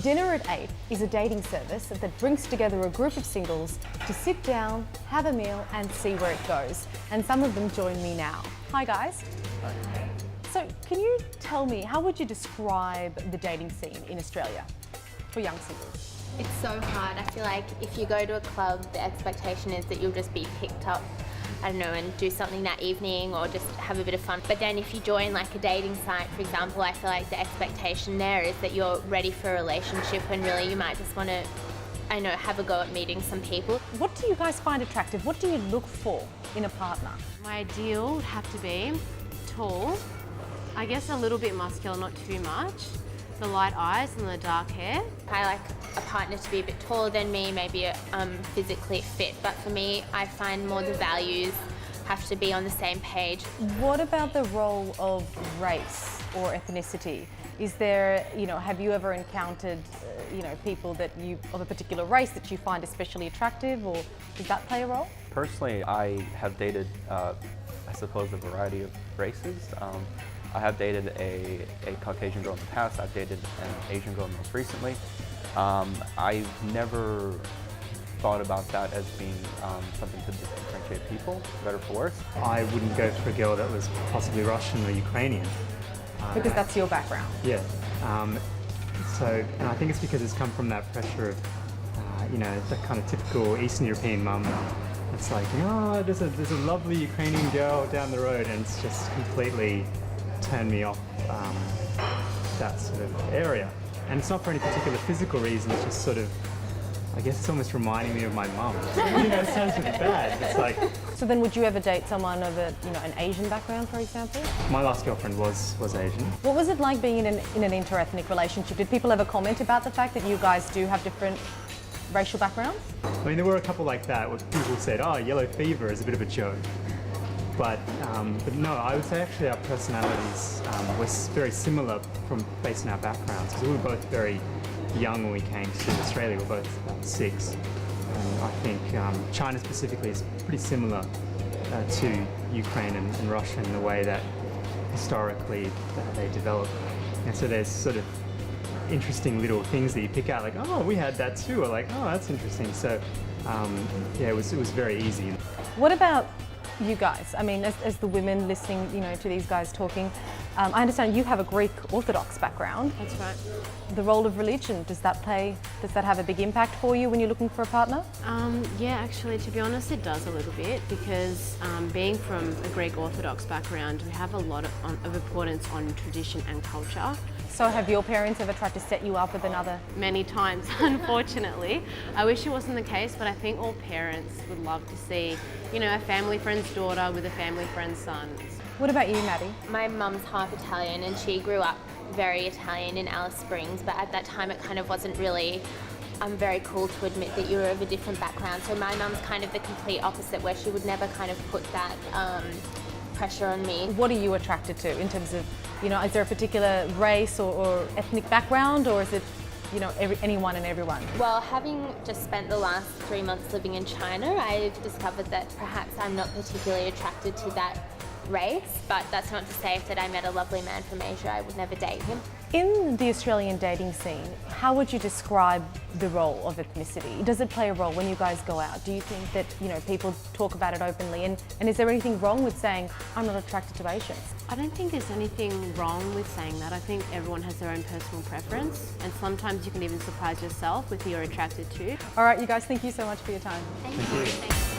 Dinner at 8 is a dating service that brings together a group of singles to sit down, have a meal and see where it goes. And some of them join me now. Hi guys. Hi. So can you tell me, how would you describe the dating scene in Australia for young singles? It's so hard. I feel like if you go to a club, the expectation is that you'll just be picked up, I don't know, and do something that evening or just have a bit of fun. But then if you join like a dating site, for example, I feel like the expectation there is that you're ready for a relationship when really you might just want to, I know, have a go at meeting some people. What do you guys find attractive? What do you look for in a partner? My ideal would have to be tall, I guess a little bit muscular, not too much, the light eyes and the dark hair. I like a partner to be a bit taller than me, maybe physically fit, but for me, I find more the values have to be on the same page. What about the role of race or ethnicity? Is there, have you ever encountered, people that of a particular race that you find especially attractive, or does that play a role? Personally, I have dated, I suppose, a variety of races. I have dated a Caucasian girl in the past. I've dated an Asian girl most recently. I've never thought about that as being something to differentiate people, for better or for worse. I wouldn't go for a girl that was possibly Russian or Ukrainian. Because that's your background. Yeah. And I think it's because it's come from that pressure of, the kind of typical Eastern European mum. It's like, there's a lovely Ukrainian girl down the road, and it's just completely turned me off that sort of area. And it's not for any particular physical reason, it's just sort of, I guess it's almost reminding me of my mum. It sounds really bad. It's like... So then would you ever date someone of an Asian background, for example? My last girlfriend was Asian. What was it like being in an inter-ethnic relationship? Did people ever comment about the fact that you guys do have different racial backgrounds? I mean, there were a couple like that where people said, yellow fever is a bit of a joke. But no, I would say actually our personalities were very similar based on our backgrounds, because we were both very young when we came to Australia. We were both about 6. And I think China specifically is pretty similar to Ukraine and Russia in the way that historically they developed. And so there's sort of interesting little things that you pick out, like, we had that too, or like, that's interesting. So it was very easy. What about you guys? I mean, as the women listening, to these guys talking, I understand you have a Greek Orthodox background. That's right. The role of religion, does that have a big impact for you when you're looking for a partner? Yeah, actually, to be honest, it does a little bit, because being from a Greek Orthodox background, we have a lot of importance on tradition and culture. So have your parents ever tried to set you up with another? Many times, unfortunately. I wish it wasn't the case, but I think all parents would love to see, a family friend's daughter with a family friend's son. What about you, Maddie? My mum's half Italian and she grew up very Italian in Alice Springs, but at that time it kind of wasn't really very cool to admit that you were of a different background. So my mum's kind of the complete opposite, where she would never kind of put that pressure on me. What are you attracted to in terms of, is there a particular race or ethnic background, or is it, anyone and everyone? Well, having just spent the last 3 months living in China, I've discovered that perhaps I'm not particularly attracted to that race, but that's not to say if that I met a lovely man from Asia, I would never date him. In the Australian dating scene, how would you describe the role of ethnicity? Does it play a role when you guys go out? Do you think that people talk about it openly? And is there anything wrong with saying, I'm not attracted to Asians? I don't think there's anything wrong with saying that. I think everyone has their own personal preference, and sometimes you can even surprise yourself with who you're attracted to. All right, you guys, thank you so much for your time. Thank you.